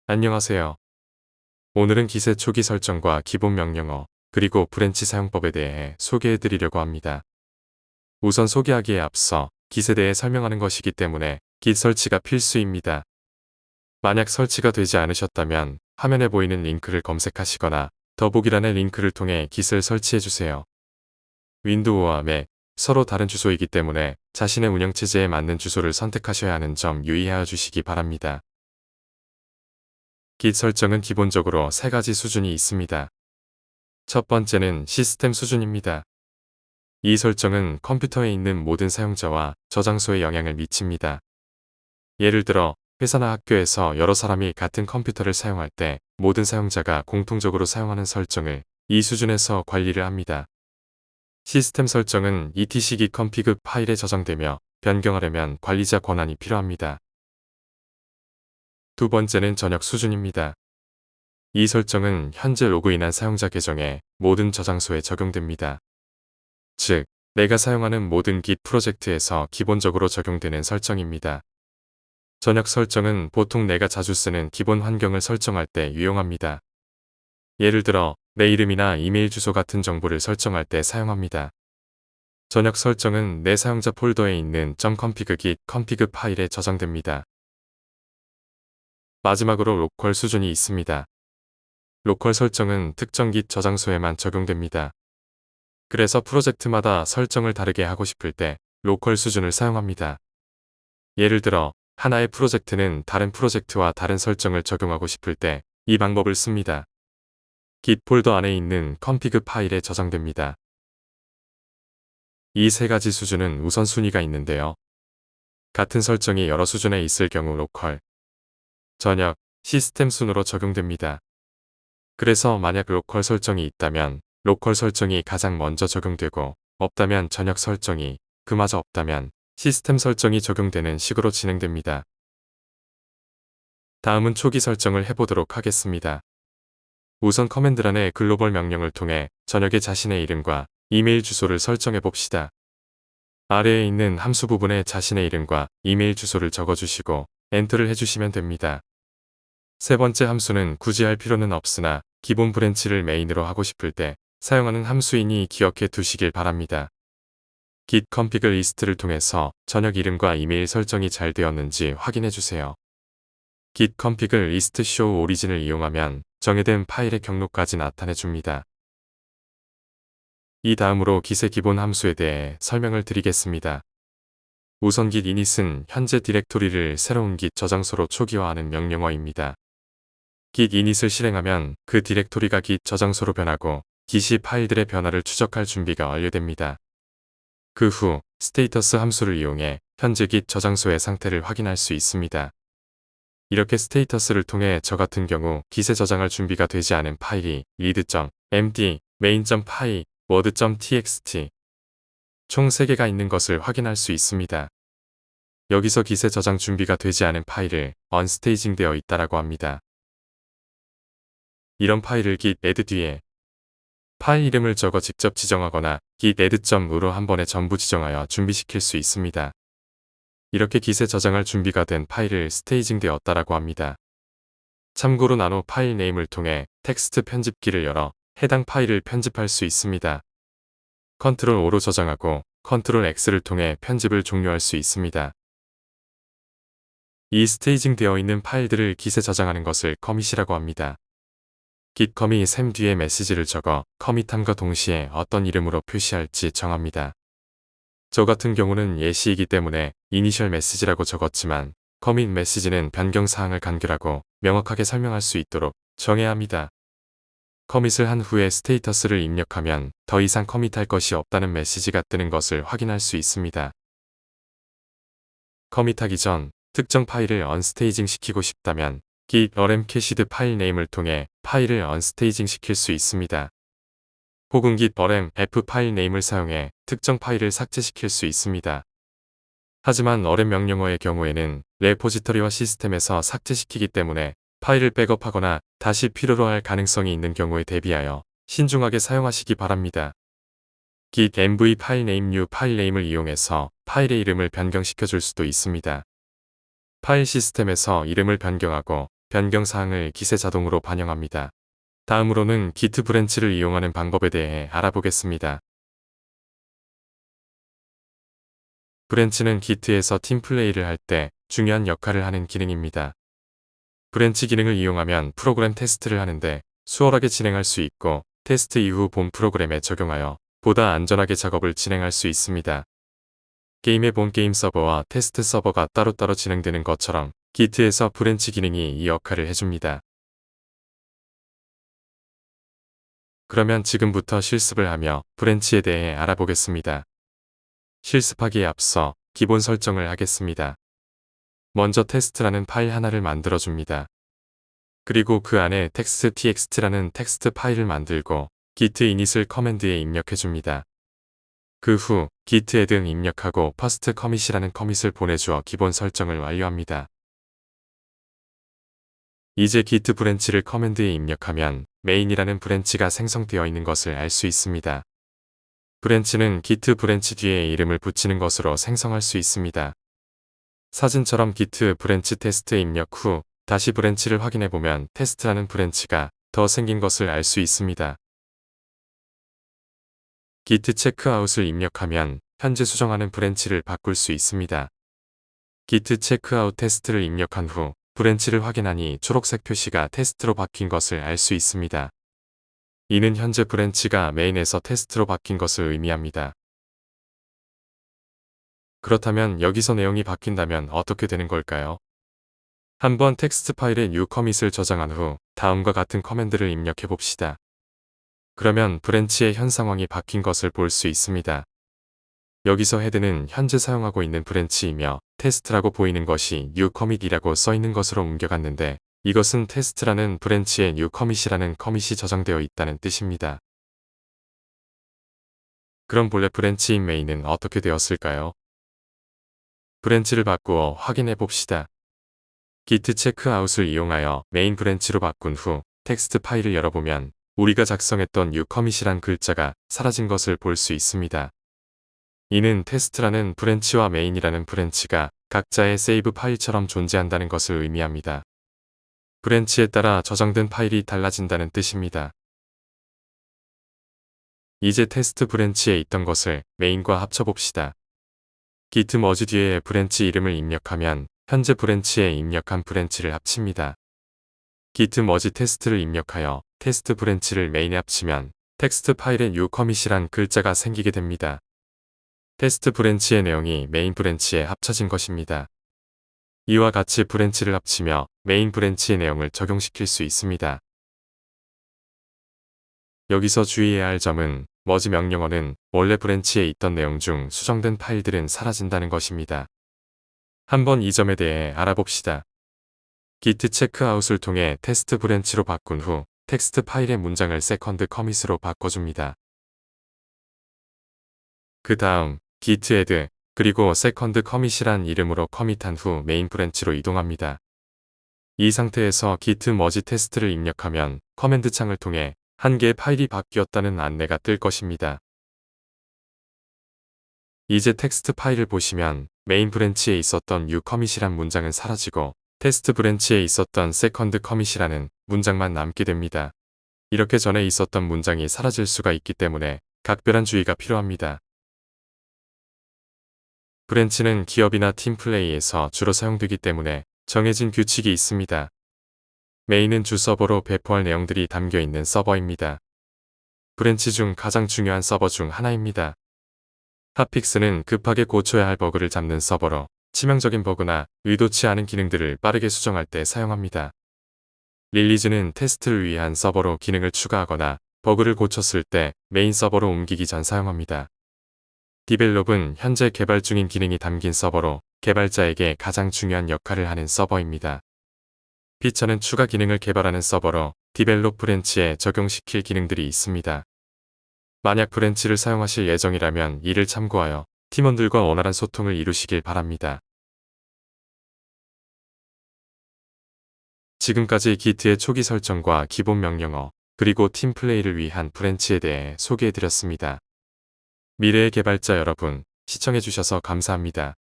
안녕하세요. 오늘은 기세 초기 설정과 기본 명령어, 그리고 브랜치 사용법에 대해 소개해 드리려고 합니다. 우선 소개하기에 앞서 깃에 대해 설명하는 것이기 때문에 깃 설치가 필수입니다. 만약 설치가 되지 않으셨다면 화면에 보이는 링크를 검색하시거나 더보기란의 링크를 통해 깃을 설치해 주세요. 윈도우와 맥, 서로 다른 주소이기 때문에 자신의 운영체제에 맞는 주소를 선택하셔야 하는 점 유의하여 주시기 바랍니다. 깃 설정은 기본적으로 세 가지 수준이 있습니다. 첫 번째는 시스템 수준입니다. 이 설정은 컴퓨터에 있는 모든 사용자와 저장소에 영향을 미칩니다. 예를 들어 회사나 학교에서 여러 사람이 같은 컴퓨터를 사용할 때 모든 사용자가 공통적으로 사용하는 설정을 이 수준에서 관리를 합니다. 시스템 설정은 etc git config 파일에 저장되며 변경하려면 관리자 권한이 필요합니다. 두 번째는 전역 수준입니다. 이 설정은 현재 로그인한 사용자 계정에 모든 저장소에 적용됩니다. 즉, 내가 사용하는 모든 git 프로젝트에서 기본적으로 적용되는 설정입니다. 전역 설정은 보통 내가 자주 쓰는 기본 환경을 설정할 때 유용합니다. 예를 들어 내 이름이나 이메일 주소 같은 정보를 설정할 때 사용합니다. 전역 설정은 내 사용자 폴더에 있는 .config git config 파일에 저장됩니다. 마지막으로 로컬 수준이 있습니다. 로컬 설정은 특정 git 저장소에만 적용됩니다. 그래서 프로젝트마다 설정을 다르게 하고 싶을 때 로컬 수준을 사용합니다. 예를 들어 하나의 프로젝트는 다른 프로젝트와 다른 설정을 적용하고 싶을 때 이 방법을 씁니다. git 폴더 안에 있는 config 파일에 저장됩니다. 이 세 가지 수준은 우선순위가 있는데요. 같은 설정이 여러 수준에 있을 경우 로컬, 전역, 시스템 순으로 적용됩니다. 그래서 만약 로컬 설정이 있다면 로컬 설정이 가장 먼저 적용되고 없다면 전역 설정이, 그마저 없다면 시스템 설정이 적용되는 식으로 진행됩니다. 다음은 초기 설정을 해보도록 하겠습니다. 우선 커맨드란의 글로벌 명령을 통해 전역에 자신의 이름과 이메일 주소를 설정해 봅시다. 아래에 있는 함수 부분에 자신의 이름과 이메일 주소를 적어주시고 엔터를 해주시면 됩니다. 세 번째 함수는 굳이 할 필요는 없으나 기본 브랜치를 메인으로 하고 싶을 때 사용하는 함수이니 기억해 두시길 바랍니다. git config 리스트를 통해서 전역 이름과 이메일 설정이 잘 되었는지 확인해 주세요. git config list show origin을 이용하면 정의된 파일의 경로까지 나타내 줍니다. 이 다음으로 git의 기본 함수에 대해 설명을 드리겠습니다. 우선 git init은 현재 디렉토리를 새로운 git 저장소로 초기화하는 명령어입니다. git init을 실행하면 그 디렉토리가 git 저장소로 변하고 git이 파일들의 변화를 추적할 준비가 완료됩니다. 그 후 스테이터스 함수를 이용해 현재 git 저장소의 상태를 확인할 수 있습니다. 이렇게 스테이터스를 통해 저 같은 경우 git에 저장할 준비가 되지 않은 파일이 read.md, main.py, word.txt 총 3개가 있는 것을 확인할 수 있습니다. 여기서 git에 저장 준비가 되지 않은 파일을 unstaging 되어 있다라고 합니다. 이런 파일을 git add 뒤에 파일 이름을 적어 직접 지정하거나 git add.u로 한 번에 전부 지정하여 준비시킬 수 있습니다. 이렇게 git에 저장할 준비가 된 파일을 스테이징 되었다라고 합니다. 참고로 나노 파일 네임을 통해 텍스트 편집기를 열어 해당 파일을 편집할 수 있습니다. 컨트롤 O로 저장하고 컨트롤 X를 통해 편집을 종료할 수 있습니다. 이 스테이징 되어 있는 파일들을 git에 저장하는 것을 커밋이라고 합니다. git commit 샘 뒤에 메시지를 적어 커밋함과 동시에 어떤 이름으로 표시할지 정합니다. 저 같은 경우는 예시이기 때문에 이니셜 메시지라고 적었지만 커밋 메시지는 변경사항을 간결하고 명확하게 설명할 수 있도록 정해야 합니다. 커밋을 한 후에 스테이터스를 입력하면 더 이상 커밋할 것이 없다는 메시지가 뜨는 것을 확인할 수 있습니다. 커밋하기 전 특정 파일을 언스테이징 시키고 싶다면 git rm cached 파일 네임을 통해 파일을 언스테이징 시킬 수 있습니다. 혹은 git rm f 파일 네임을 사용해 특정 파일을 삭제시킬 수 있습니다. 하지만 rm 명령어의 경우에는 레포지터리와 시스템에서 삭제시키기 때문에 파일을 백업하거나 다시 필요로 할 가능성이 있는 경우에 대비하여 신중하게 사용하시기 바랍니다. git env 파일 네임 new 파일 네임을 이용해서 파일의 이름을 변경시켜 줄 수도 있습니다. 파일 시스템에서 이름을 변경하고 변경사항을 Git에 자동으로 반영합니다. 다음으로는 Git 브랜치를 이용하는 방법에 대해 알아보겠습니다. 브랜치는 Git에서 팀플레이를 할 때 중요한 역할을 하는 기능입니다. 브랜치 기능을 이용하면 프로그램 테스트를 하는데 수월하게 진행할 수 있고 테스트 이후 본 프로그램에 적용하여 보다 안전하게 작업을 진행할 수 있습니다. 게임의 본 게임 서버와 테스트 서버가 따로따로 진행되는 것처럼 Git에서 브랜치 기능이 이 역할을 해줍니다. 그러면 지금부터 실습을 하며 브랜치에 대해 알아보겠습니다. 실습하기에 앞서 기본 설정을 하겠습니다. 먼저 테스트라는 파일 하나를 만들어줍니다. 그리고 그 안에 text.txt라는 텍스트 파일을 만들고 git init을 커맨드에 입력해줍니다. 그 후 git add 입력하고 first commit이라는 커밋을 보내주어 기본 설정을 완료합니다. 이제 git 브랜치를 커맨드에 입력하면 main이라는 브랜치가 생성되어 있는 것을 알 수 있습니다. 브랜치는 git 브랜치 뒤에 이름을 붙이는 것으로 생성할 수 있습니다. 사진처럼 git 브랜치 테스트 입력 후 다시 브랜치를 확인해보면 테스트라는 브랜치가 더 생긴 것을 알 수 있습니다. git checkout을 입력하면 현재 수정하는 브랜치를 바꿀 수 있습니다. git checkout 테스트를 입력한 후 브랜치를 확인하니 초록색 표시가 테스트로 바뀐 것을 알 수 있습니다. 이는 현재 브랜치가 메인에서 테스트로 바뀐 것을 의미합니다. 그렇다면 여기서 내용이 바뀐다면 어떻게 되는 걸까요? 한번 텍스트 파일에 new commit을 저장한 후 다음과 같은 커맨드를 입력해 봅시다. 그러면 브랜치의 현 상황이 바뀐 것을 볼 수 있습니다. 여기서 헤드는 현재 사용하고 있는 브랜치이며 테스트라고 보이는 것이 new commit이라고 써 있는 것으로 옮겨갔는데 이것은 테스트라는 브랜치에 new commit이라는 커밋이 저장되어 있다는 뜻입니다. 그럼 본래 브랜치인 메인은 어떻게 되었을까요? 브랜치를 바꾸어 확인해 봅시다. git checkout을 이용하여 메인 브랜치로 바꾼 후 텍스트 파일을 열어보면 우리가 작성했던 new commit이란 글자가 사라진 것을 볼 수 있습니다. 이는 테스트라는 브랜치와 메인이라는 브랜치가 각자의 세이브 파일처럼 존재한다는 것을 의미합니다. 브랜치에 따라 저장된 파일이 달라진다는 뜻입니다. 이제 테스트 브랜치에 있던 것을 메인과 합쳐봅시다. git merge 뒤에 브랜치 이름을 입력하면 현재 브랜치에 입력한 브랜치를 합칩니다. git merge 테스트를 입력하여 테스트 브랜치를 메인에 합치면 텍스트 파일에 new commit이란 글자가 생기게 됩니다. 테스트 브랜치의 내용이 메인 브랜치에 합쳐진 것입니다. 이와 같이 브랜치를 합치며 메인 브랜치의 내용을 적용시킬 수 있습니다. 여기서 주의해야 할 점은 merge 명령어는 원래 브랜치에 있던 내용 중 수정된 파일들은 사라진다는 것입니다. 한번 이 점에 대해 알아봅시다. git checkout을 통해 테스트 브랜치로 바꾼 후 텍스트 파일의 문장을 second commit으로 바꿔줍니다. 그 다음 git add 그리고 second commit이란 이름으로 커밋한 후 메인 브랜치로 이동합니다. 이 상태에서 git merge 테스트를 입력하면 커맨드 창을 통해 한 개의 파일이 바뀌었다는 안내가 뜰 것입니다. 이제 텍스트 파일을 보시면 메인 브랜치에 있었던 new commit이란 문장은 사라지고 테스트 브랜치에 있었던 second commit이라는 문장만 남게 됩니다. 이렇게 전에 있었던 문장이 사라질 수가 있기 때문에 각별한 주의가 필요합니다. 브랜치는 기업이나 팀플레이에서 주로 사용되기 때문에 정해진 규칙이 있습니다. 메인은 주 서버로 배포할 내용들이 담겨 있는 서버입니다. 브랜치 중 가장 중요한 서버 중 하나입니다. 핫픽스는 급하게 고쳐야 할 버그를 잡는 서버로 치명적인 버그나 의도치 않은 기능들을 빠르게 수정할 때 사용합니다. 릴리즈는 테스트를 위한 서버로 기능을 추가하거나 버그를 고쳤을 때 메인 서버로 옮기기 전 사용합니다. 디벨롭은 현재 개발 중인 기능이 담긴 서버로 개발자에게 가장 중요한 역할을 하는 서버입니다. 피처는 추가 기능을 개발하는 서버로 디벨롭 브랜치에 적용시킬 기능들이 있습니다. 만약 브랜치를 사용하실 예정이라면 이를 참고하여 팀원들과 원활한 소통을 이루시길 바랍니다. 지금까지 Git의 초기 설정과 기본 명령어, 그리고 팀 플레이를 위한 브랜치에 대해 소개해드렸습니다. 미래의 개발자 여러분, 시청해주셔서 감사합니다.